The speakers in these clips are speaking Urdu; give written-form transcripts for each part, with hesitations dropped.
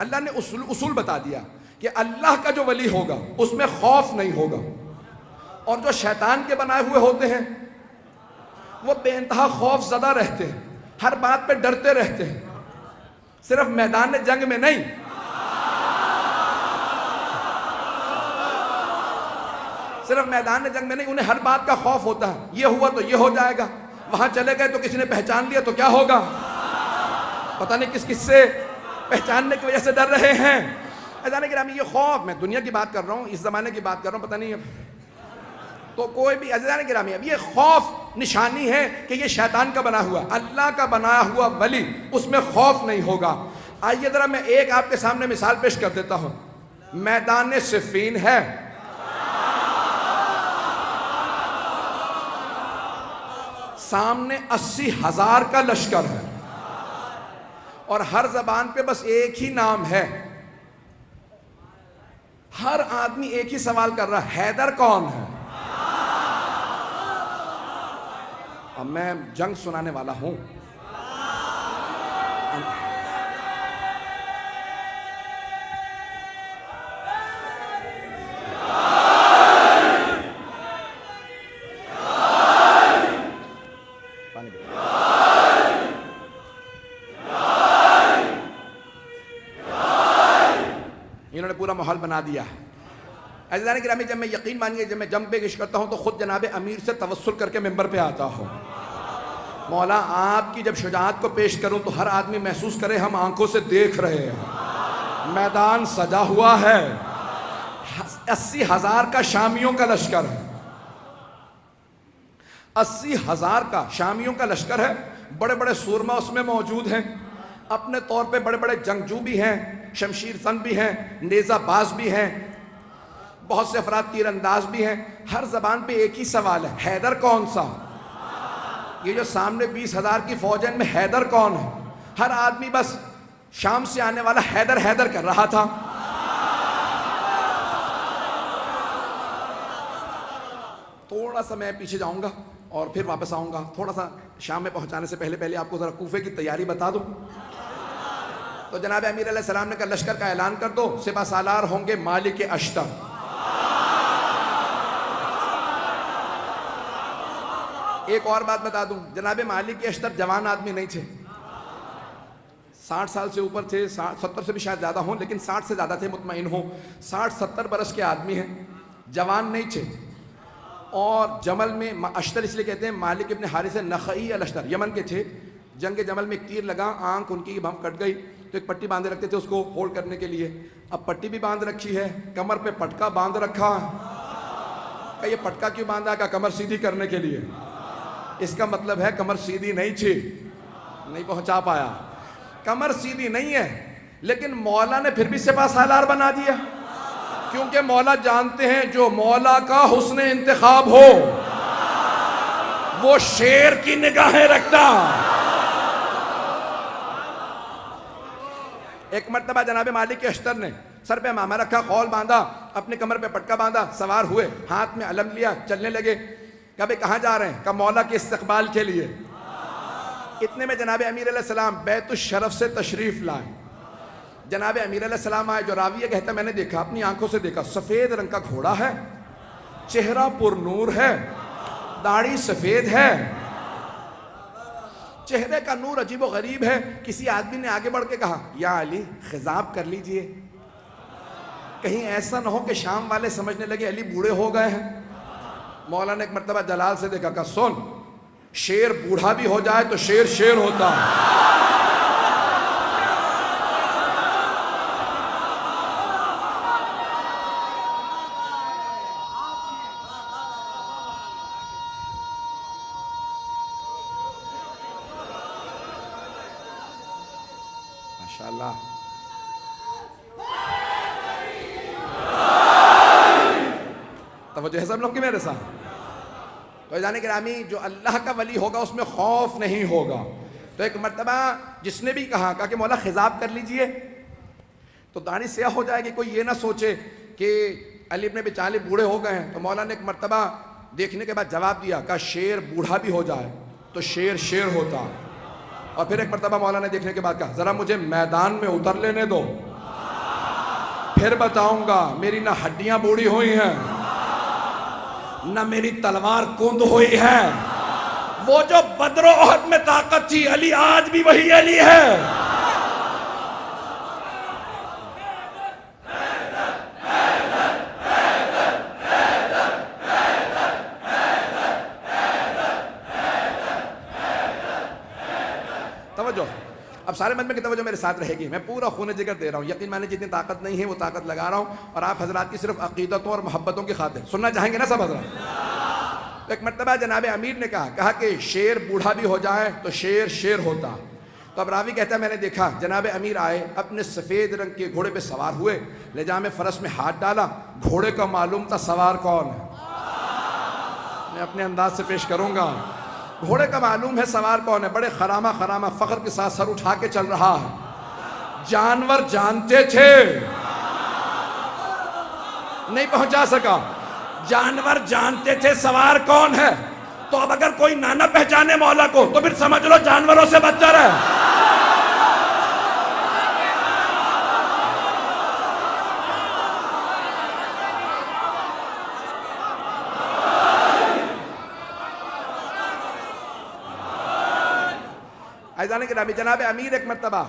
اللہ نے اصول بتا دیا کہ اللہ کا جو ولی ہوگا اس میں خوف نہیں ہوگا، اور جو شیطان کے بنائے ہوئے ہوتے ہیں وہ بے انتہا خوف زدہ رہتے ہیں، ہر بات پہ ڈرتے رہتے ہیں، صرف میدان جنگ میں نہیں، صرف میدان جنگ میں نہیں، انہیں ہر بات کا خوف ہوتا ہے، یہ ہوا تو یہ ہو جائے گا، وہاں چلے گئے تو کسی نے پہچان لیا تو کیا ہوگا، پتہ نہیں کس سے پہچاننے کی وجہ سے ڈر رہے ہیں۔ عزیزان گرامی، یہ خوف، میں دنیا کی بات کر رہا ہوں، اس زمانے کی بات کر رہا ہوں، پتہ نہیں تو کوئی بھی، عزیزان گرامی، اب یہ خوف نشانی ہے کہ یہ شیطان کا بنا ہوا، اللہ کا بنایا ہوا ولی، اس میں خوف نہیں ہوگا۔ آئیے ذرا میں ایک آپ کے سامنے مثال پیش کر دیتا ہوں۔ میدان صفین ہے، سامنے 80,000 کا لشکر ہے، اور ہر زبان پہ بس ایک ہی نام ہے، ہر آدمی ایک ہی سوال کر رہا ہے، حیدر کون ہے؟ اب میں جنگ سنانے والا ہوں۔ انہوں نے پورا ماحول بنا دیا ہے۔ عزیزان گرامی، جب میں یقین مانیے، جب میں جنگ پیش کرتا ہوں تو خود جناب امیر سے توسل کر کے ممبر پہ آتا ہوں، مولا آپ کی جب شجاعت کو پیش کروں تو ہر آدمی محسوس کرے ہم آنکھوں سے دیکھ رہے ہیں، میدان سجا ہوا ہے، 80,000 کا شامیوں کا لشکر ہے، 80,000 کا شامیوں کا لشکر ہے، بڑے بڑے سورما اس میں موجود ہیں، اپنے طور پہ بڑے بڑے جنگجو بھی ہیں، شمشیر زن بھی ہیں، نیزہ باز بھی ہیں، بہت سے افراد تیر انداز بھی ہیں۔ ہر زبان پہ ایک ہی سوال ہے، حیدر کون سا؟ یہ جو سامنے 20,000 کی فوج ہے، ان میں حیدر کون ہے؟ ہر آدمی بس شام سے آنے والا حیدر حیدر کر رہا تھا۔ تھوڑا سا میں پیچھے جاؤں گا اور پھر واپس آؤں گا، تھوڑا سا شام میں پہنچانے سے پہلے آپ کو ذرا کوفے کی تیاری بتا دوں۔ تو جناب امیر علیہ السلام نے کہا لشکر کا اعلان کر دو، سپہ سالار ہوں گے مالک اشتر۔ ایک اور بات بتا دوں، جناب مالک اشتر جوان آدمی نہیں تھے، 60 سال سے اوپر تھے، 70 سے بھی شاید زیادہ ہوں، لیکن 60 سے زیادہ تھے، مطمئن ہوں، 60-70 برس کے آدمی ہیں، جوان نہیں تھے۔ اور جمل میں اشتر اس لیے کہتے ہیں، مالک ابن حارث نخعی الاشتر یمن کے تھے، جنگ جمل میں ایک تیر لگا، آنکھ ان کی بھم کٹ گئی، تو ایک پٹی باندھے رکھتے تھے اس کو ہولڈ کرنے کے لیے، اب پٹی بھی باندھ رکھی ہے، کمر پہ پٹکا باندھ رکھا، کہ یہ پٹکا کیوں باندھا؟ کہ کمر سیدھی کرنے کے لیے۔ اس کا مطلب ہے کمر سیدھی نہیں تھی، نہیں پہنچا پایا، کمر سیدھی نہیں ہے، لیکن مولا نے پھر بھی سپہ سالار بنا دیا، کیونکہ مولا جانتے ہیں جو مولا کا حسن انتخاب ہو وہ شیر کی نگاہیں رکھتا۔ ایک مرتبہ جناب مالک اشتر نے سر پہ امامہ رکھا، خول باندھا، اپنے کمر پہ پٹکا باندھا، سوار ہوئے، ہاتھ میں علم لیا، چلنے لگے۔ کہا بھئی کہاں جا رہے ہیں؟ کہا مولا کے استقبال کے لیے۔ اتنے میں جناب امیر علیہ السلام بیت الشرف سے تشریف لائے۔ جناب امیر علیہ السلام آئے، جو راویہ کہتا ہے میں نے دیکھا، اپنی آنکھوں سے دیکھا، سفید رنگ کا گھوڑا ہے، چہرہ پر نور ہے، داڑھی سفید ہے، چہرے کا نور عجیب و غریب ہے۔ کسی آدمی نے آگے بڑھ کے کہا یا علی خضاب کر لیجئے، کہیں ایسا نہ ہو کہ شام والے سمجھنے لگے علی بوڑھے ہو گئے ہیں۔ مولا نے ایک مرتبہ جلال سے دیکھا، کہا سن، شیر بوڑھا بھی ہو جائے تو شیر شیر ہوتا ہے۔ ماشاءاللہ، توجہ ہے سب لوگ کی میرے ساتھ؟ تو جانے گرامی، جو اللہ کا ولی ہوگا اس میں خوف نہیں ہوگا۔ تو ایک مرتبہ جس نے بھی کہا کہ مولا خضاب کر لیجئے، تو داڑھی سیاہ ہو جائے گی، کوئی یہ نہ سوچے کہ علی ابن ابی طالب بوڑھے ہو گئے ہیں۔ تو مولا نے ایک مرتبہ دیکھنے کے بعد جواب دیا، کہا شیر بوڑھا بھی ہو جائے تو شیر شیر ہوتا۔ اور پھر ایک مرتبہ مولا نے دیکھنے کے بعد کہا ذرا مجھے میدان میں اتر لینے دو، پھر بتاؤں گا، میری نہ ہڈیاں بوڑھی ہوئی ہیں نہ میری تلوار کند ہوئی ہے۔ وہ جو بدر و احد میں طاقت تھی، علی آج بھی وہی علی ہے۔ توجہ، اب سارے مجمع کی توجہ میرے ساتھ رہے گی، میں پورا خون جگر دے رہا ہوں، یقین مانے جتنی طاقت نہیں ہے وہ طاقت لگا رہا ہوں، اور آپ حضرات کی صرف عقیدتوں اور محبتوں کی خاطر سننا چاہیں گے نا سب حضرات؟ ایک مرتبہ جناب امیر نے کہا کہ شیر بوڑھا بھی ہو جائے تو شیر شیر ہوتا۔ تو اب راوی کہتا ہے میں نے دیکھا جناب امیر آئے، اپنے سفید رنگ کے گھوڑے پہ سوار ہوئے، لجام فرس میں ہاتھ ڈالا، گھوڑے کا معلوم تھا سوار کون ہے، میں اپنے انداز سے پیش کروں گا، گھوڑے کا معلوم ہے سوار کون ہے، بڑے خرامہ فخر کے ساتھ سر اٹھا کے چل رہا ہے۔ جانور جانتے تھے، نہیں پہنچا سکا، جانور جانتے تھے سوار کون ہے، تو اب اگر کوئی نہ پہچانے مولا کو تو پھر سمجھ لو جانوروں سے بدتر ہے۔ عزیزان گرامی، جناب امیر ایک مرتبہ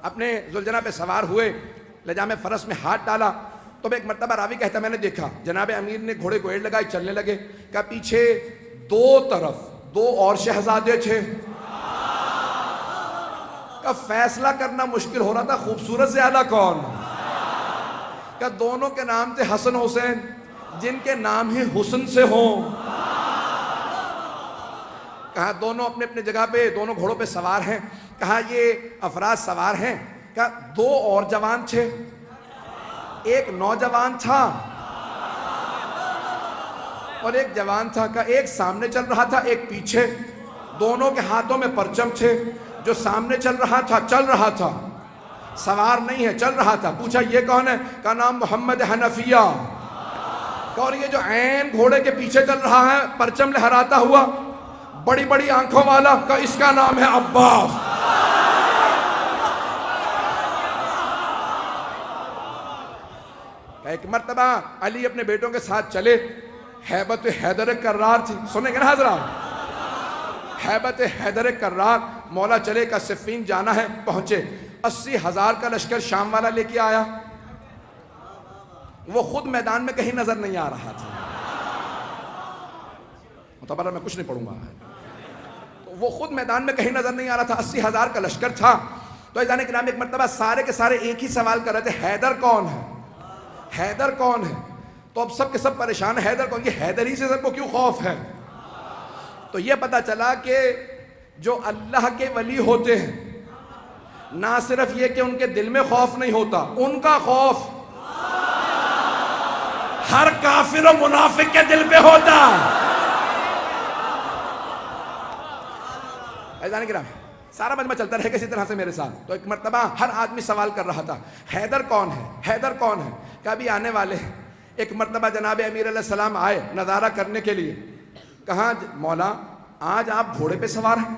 اپنے ذوالجناح پہ سوار ہوئے، لجام فرس میں ہاتھ ڈالا، تو ایک مرتبہ راوی کہتا میں نے دیکھا جناب امیر نے گھوڑے کو ایڑ لگائی، چلنے لگے، کہ پیچھے دو طرف دو اور شہزادے تھے، کہ فیصلہ کرنا مشکل ہو رہا تھا خوبصورت زیادہ کون، کہ دونوں کے نام تھے حسن حسین، جن کے نام ہی حسن سے ہوں، کہا دونوں اپنے اپنے جگہ پہ دونوں گھوڑوں پہ سوار ہیں، کہا یہ افراد سوار ہیں، کہا دو اور جوان تھے، ایک نوجوان تھا اور ایک جوان تھا، کہا ایک سامنے چل رہا تھا ایک پیچھے، دونوں کے ہاتھوں میں پرچم تھے، جو سامنے چل رہا تھا سوار نہیں ہے، چل رہا تھا، پوچھا یہ کون ہے، کہا نام محمد حنفیہ، اور یہ جو عین گھوڑے کے پیچھے چل رہا ہے پرچم لہراتا ہوا بڑی بڑی آنکھوں والا، کہ اس کا نام ہے عباس۔ ایک مرتبہ علی اپنے بیٹوں کے ساتھ چلے، ہیبت حیدر کرار تھی، سنیں گے نا حضرات، ہیبت حیدر کرار، مولا چلے کا صفین جانا ہے، پہنچے، 80,000 کا لشکر شام والا لے کے آیا، وہ خود میدان میں کہیں نظر نہیں آ رہا تھا، متبرہ میں کچھ نہیں پڑھوں گا، وہ خود میدان میں کہیں نظر نہیں آ رہا تھا، 80,000 کا لشکر تھا۔ تو عزیزان کرام ایک مرتبہ سارے کے سارے ایک ہی سوال کر رہے تھے، حیدر کون ہے، حیدر کون ہے، تو اب سب کے سب پریشان ہیں، حیدر کون، یہ حیدر ہی سے سب کو کیوں خوف ہے، تو یہ پتا چلا کہ جو اللہ کے ولی ہوتے ہیں، نہ صرف یہ کہ ان کے دل میں خوف نہیں ہوتا، ان کا خوف ہر کافر و منافق کے دل پہ ہوتا ہے۔ عزیزان کرام سارا مجمع چلتا رہے گا اسی طرح سے میرے ساتھ، تو ایک مرتبہ ہر آدمی سوال کر رہا تھا حیدر کون ہے، حیدر کون ہے، کہ ابھی آنے والے ہیں۔ ایک مرتبہ جناب امیر علیہ السلام آئے نظارہ کرنے کے لیے، کہا مولا آج آپ گھوڑے پہ سوار ہیں،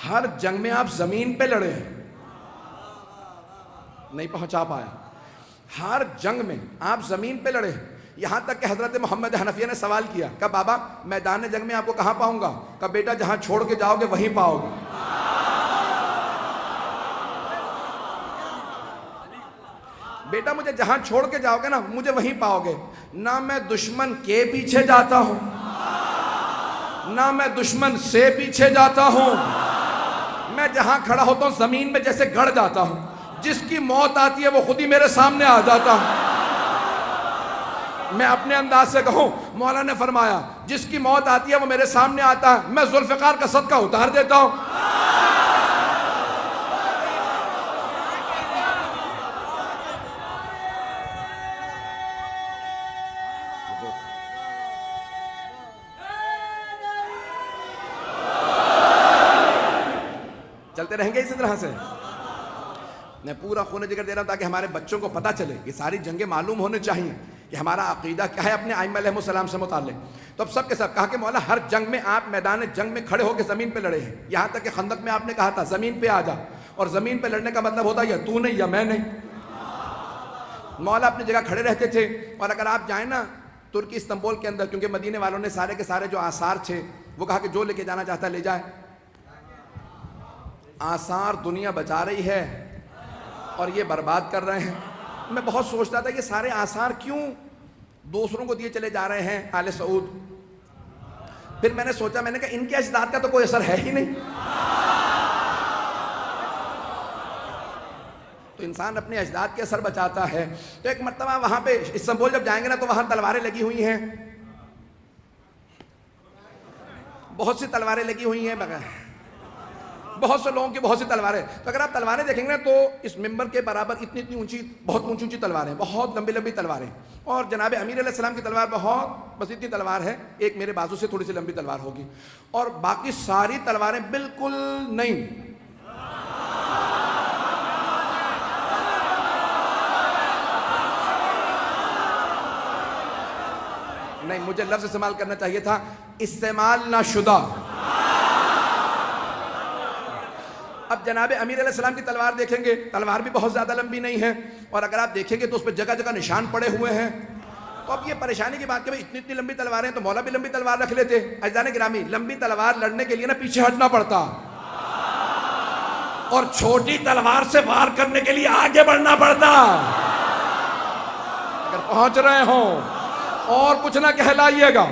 ہر جنگ میں آپ زمین پہ لڑے ہیں، نہیں پہنچا پایا، ہر جنگ میں آپ زمین پہ لڑے ہیں، یہاں تک کہ حضرت محمد حنفیہ نے سوال کیا کہ بابا میدان جنگ میں آپ کو کہاں پاؤں گا، کہ بیٹا جہاں چھوڑ کے جاؤ گے وہیں پاؤ گے، بیٹا مجھے جہاں چھوڑ کے جاؤ گے نا مجھے وہیں پاؤ گے، نہ میں دشمن کے پیچھے جاتا ہوں نہ میں دشمن سے پیچھے جاتا ہوں، میں جہاں کھڑا ہوتا ہوں زمین میں جیسے گڑ جاتا ہوں، جس کی موت آتی ہے وہ خود ہی میرے سامنے آ جاتا ہوں۔ میں اپنے انداز سے کہوں، مولا نے فرمایا جس کی موت آتی ہے وہ میرے سامنے آتا ہے، میں ذوالفقار کا صدقہ اتار دیتا ہوں۔ چلتے رہیں گے اسی طرح سے، میں پورا خون جگر دے رہا ہوں تاکہ ہمارے بچوں کو پتہ چلے، یہ ساری جنگیں معلوم ہونے چاہیے کہ ہمارا عقیدہ کیا ہے اپنے ائمہ علیہ السلام سے متعلق۔ تو اب سب کے سب کہا کہ مولا ہر جنگ میں آپ میدان جنگ میں کھڑے ہو کے زمین پہ لڑے ہیں، یہاں تک کہ خندق میں آپ نے کہا تھا زمین پہ آ جا، اور زمین پہ لڑنے کا مطلب ہوتا ہے یا تو نہیں یا میں نہیں، مولا اپنی جگہ کھڑے رہتے تھے. اور اگر آپ جائیں نا ترکی استنبول کے اندر, کیونکہ مدینے والوں نے سارے کے سارے جو آثار تھے وہ کہا کہ جو لے کے جانا چاہتا ہے لے جائے. آثار دنیا بچا رہی ہے اور یہ برباد کر رہے ہیں. میں بہت سوچتا تھا یہ سارے آثار کیوں دوسروں کو دیے چلے جا رہے ہیں آل سعود. پھر میں نے سوچا, میں نے کہا ان کے اجداد کا تو کوئی اثر ہے ہی نہیں. تو انسان اپنے اجداد کے اثر بچاتا ہے. تو ایک مرتبہ وہاں پہ استنبول جب جائیں گے نا تو وہاں تلواریں لگی ہوئی ہیں, بہت سی تلواریں لگی ہوئی ہیں, بہت سے لوگوں کی بہت سی تلواریں. تو اگر آپ تلواریں دیکھیں گے نا تو اس ممبر کے برابر اتنی اتنی اونچی, بہت اونچی اونچی تلواریں, بہت لمبی لمبی تلواریں. اور جناب امیر علیہ السلام کی تلوار بہت بس اتنی تلوار ہے, ایک میرے بازو سے تھوڑی سی لمبی تلوار ہوگی, اور باقی ساری تلواریں بالکل نہیں. نہیں, مجھے لفظ استعمال کرنا چاہیے تھا استعمال نہ شدہ. اب جناب امیر علیہ السلام کی تلوار دیکھیں گے, تلوار بھی بہت زیادہ لمبی نہیں ہے, اور اگر آپ دیکھیں گے تو اس پہ جگہ جگہ نشان پڑے ہوئے ہیں. تو اب یہ پریشانی کی بات کہ اتنی اتنی لمبی تلواریں ہیں, تو مولا بھی لمبی تلوار رکھ لیتے. اجداد گرامی, لمبی تلوار لڑنے کے لیے نا پیچھے ہٹنا پڑتا, اور چھوٹی تلوار سے وار کرنے کے لیے آگے بڑھنا پڑتا. اگر پہنچ رہے ہوں اور کچھ نہ کہلائیے گا.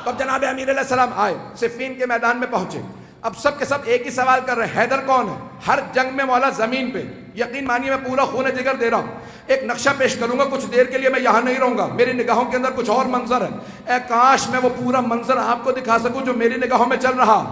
تو اب جناب امیر علیہ السلام آئے, صفین کے میدان میں پہنچے. اب سب کے سب ایک ہی سوال کر رہے ہیں, حیدر کون ہے؟ ہر جنگ میں مولا زمین پہ, یقین مانیے میں پورا خون جگر دے رہا ہوں, ایک نقشہ پیش کروں گا, کچھ دیر کے لیے میں یہاں نہیں رہوں گا, میری نگاہوں کے اندر کچھ اور منظر ہے. اے کاش میں وہ پورا منظر آپ کو دکھا سکوں جو میری نگاہوں میں چل رہا.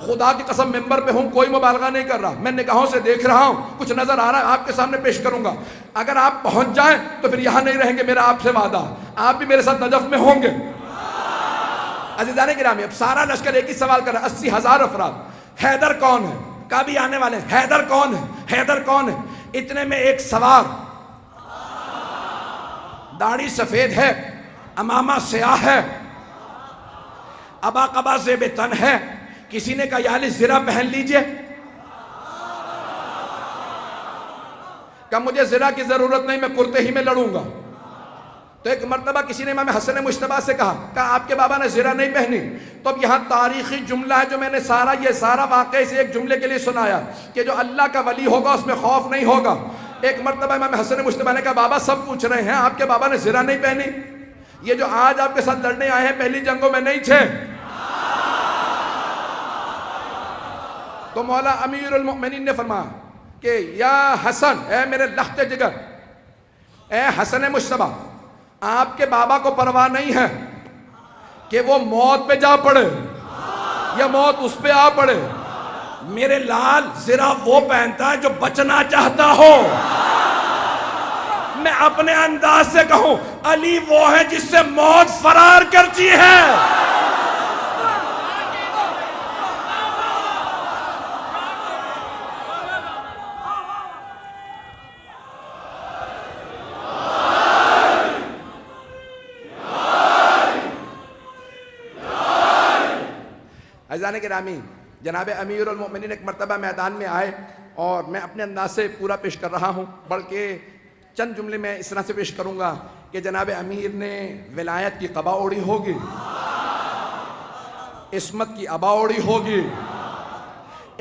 خدا کی قسم ممبر پہ ہوں, کوئی مبالغہ نہیں کر رہا, میں نگاہوں سے دیکھ رہا ہوں, کچھ نظر آ رہا ہے, آپ کے سامنے پیش کروں گا. اگر آپ پہنچ جائیں تو پھر یہاں نہیں رہیں گے, میرا آپ سے وعدہ, آپ بھی میرے ساتھ نجف میں ہوں گے. عزیزان گرامی, اب سارا لشکر ایک ہی سوال کر رہا ہے, 80,000 افراد, حیدر کون ہے؟ کبھی آنے والے, حیدر کون ہے؟ حیدر کون ہے؟ اتنے میں ایک سوار, داڑھی سفید ہے, امامہ سیاہ ہے, ابا قبا زیب تن ہے, کسی نے کہا یا علی زرہ پہن لیجئے, کہ مجھے زرہ کی ضرورت نہیں, میں کرتے ہی میں لڑوں گا. تو ایک مرتبہ کسی نے امام حسن مجتبیٰ سے کہا آپ کے بابا نے زرہ نہیں پہنی. تو اب یہاں تاریخی جملہ ہے جو میں نے یہ سارا واقعہ سے ایک جملے کے لیے سنایا کہ جو اللہ کا ولی ہوگا اس میں خوف نہیں ہوگا. ایک مرتبہ امام حسن مجتبیٰ نے کہا بابا سب پوچھ رہے ہیں آپ کے بابا نے زرہ نہیں پہنی, یہ جو آج آپ کے ساتھ لڑنے آئے ہیں پہلی جنگوں میں نہیں تھے. تو مولا امیر المؤمنین نے فرمایا کہ یا حسن, اے میرے لخت جگر, اے حسن مجتبیٰ, آپ کے بابا کو پرواہ نہیں ہے کہ وہ موت پہ جا پڑے یا موت اس پہ آ پڑے. میرے لال زرہ وہ پہنتا ہے جو بچنا چاہتا ہو. میں اپنے انداز سے کہوں علی وہ ہے جس سے موت فرار کرتی ہے. عزیزان گرامی, جناب امیر المؤمنین ایک مرتبہ میدان میں آئے اور میں اپنے انداز سے پورا پیش کر رہا ہوں, بلکہ چند جملے میں اس طرح سے پیش کروں گا کہ جناب امیر نے ولایت کی قبا اوڑی ہوگی, عصمت کی ابا اوڑی ہوگی,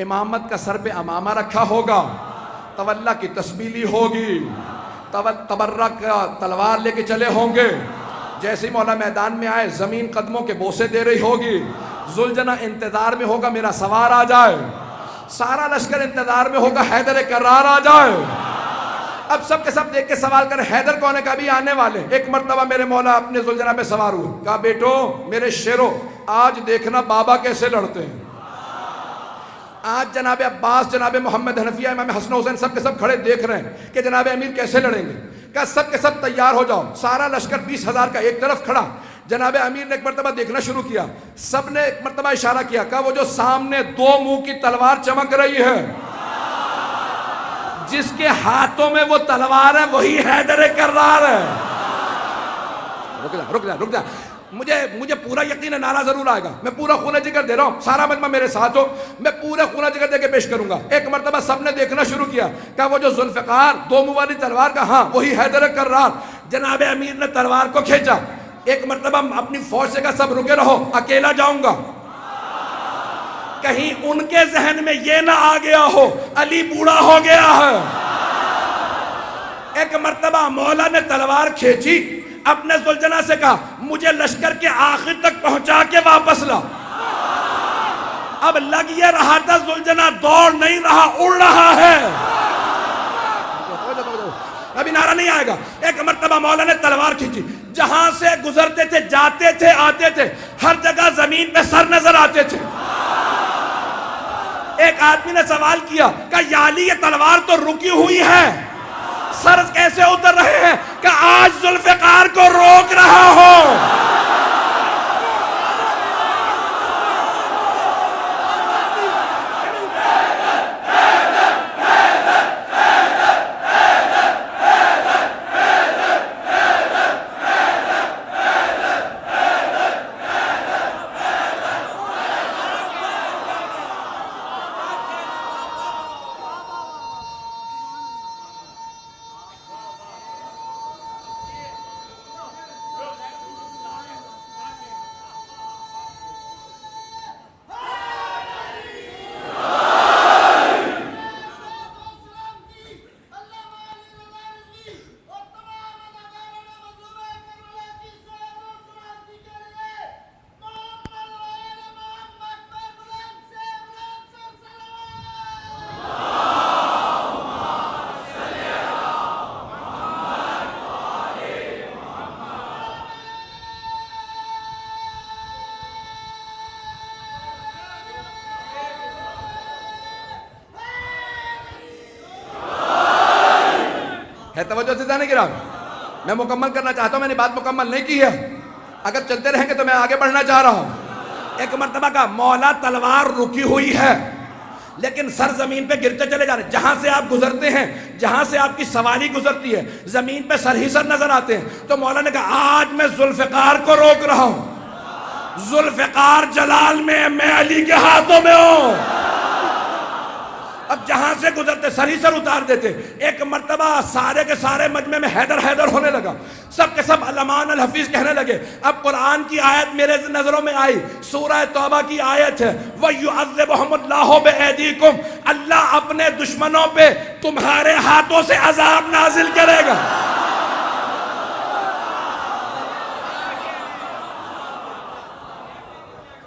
امامت کا سر پہ امامہ رکھا ہوگا, تولا کی تسبیح لی ہوگی, تبرک کا تلوار لے کے چلے ہوں گے. جیسے مولا میدان میں آئے زمین قدموں کے بوسے دے رہی ہوگی. ذوالجناح انتظار میں ہوگا میرا سوار آ جائے, سارا لشکر انتظار میں ہوگا حیدر کرار آ جائے. اب سب کے سب دیکھ کے سوال کریں حیدر کون ہے, کبھی آنے والے. ایک مرتبہ میرے مولا اپنے ذوالجناح پہ سوار ہوئے, کہا بیٹو میرے شیرو آج دیکھنا بابا کیسے لڑتے ہیں. آج جناب عباس, جناب محمد حنفیہ, امام حسن حسین سب کے سب کھڑے دیکھ رہے ہیں کہ جناب امیر کیسے لڑیں گے. کہا سب کے سب تیار ہو جاؤ. سارا لشکر 20,000 کا ایک طرف کھڑا. جناب امیر نے ایک مرتبہ دیکھنا شروع کیا, سب نے ایک مرتبہ اشارہ کیا, کہا وہ جو سامنے 2 منہ کی تلوار چمک رہی ہے, جس کے ہاتھوں میں وہ تلوار ہے وہی حیدر کرار ہے. رک جا. مجھے پورا یقین ہے نعرہ ضرور آئے گا. میں پورا خونہ جگر دے رہا ہوں, سارا مجمع میرے ساتھ ہو, میں پورے خونہ جگر دے کے پیش کروں گا. ایک مرتبہ سب نے دیکھنا شروع کیا کہ وہ جو ذوالفقار دو منہ والی تلوار کا, ہاں وہی حیدر کرار. جناب امیر نے تلوار کو کھینچا. ایک مرتبہ اپنی فوج سے کہا سب رکے رہو, اکیلا جاؤں گا. کہیں ان کے ذہن میں یہ نہ آ گیا ہو علی بوڑھا ہو گیا ہے. ایک مرتبہ مولا نے تلوار کھینچی, اپنے ذوالجناح سے کہا مجھے لشکر کے آخر تک پہنچا کے واپس لا. اب لگ یہ رہا تھا ذوالجناح دوڑ نہیں رہا, اڑ رہا ہے. ابھی نعرہ نہیں آئے گا. ایک مرتبہ مولا نے تلوار کھینچی, جہاں سے گزرتے تھے جاتے تھے آتے تھے ہر جگہ زمین پہ سر نظر آتے تھے. ایک آدمی نے سوال کیا کہ یا علی یہ تلوار تو رکی ہوئی ہے, سر کیسے اتر رہے ہیں؟ کہ آج ذوالفقار کو روک رہا ہو. ہے توجہ سے جانے گرام, میں مکمل کرنا چاہتا ہوں, میں نے بات مکمل نہیں کی ہے, اگر چلتے رہیں گے تو میں آگے بڑھنا چاہ رہا ہوں. ایک مرتبہ کا مولا تلوار رکی ہوئی ہے لیکن سر زمین پہ گرتے چلے جا رہے. جہاں سے آپ گزرتے ہیں, جہاں سے آپ کی سواری گزرتی ہے, زمین پہ سر ہی سر نظر آتے ہیں. تو مولا نے کہا آج میں ذوالفقار کو روک رہا ہوں. ذوالفقار جلال میں علی کے ہاتھوں میں ہوں. اب جہاں سے گزرتے سر ہی سر اتار دیتے. ایک مرتبہ سارے کے سارے مجمع میں حیدر حیدر ہونے لگا. سب کے سب علمان الحفیظ کہنے لگے. اب قرآن کی آیت میرے نظروں میں آئی, سورہ توبہ کی آیت ہے, وَيُعَذِّبُهُمُ اللَّهُ بِأَيْدِيكُمْ, اللہ اپنے دشمنوں پہ تمہارے ہاتھوں سے عذاب نازل کرے گا.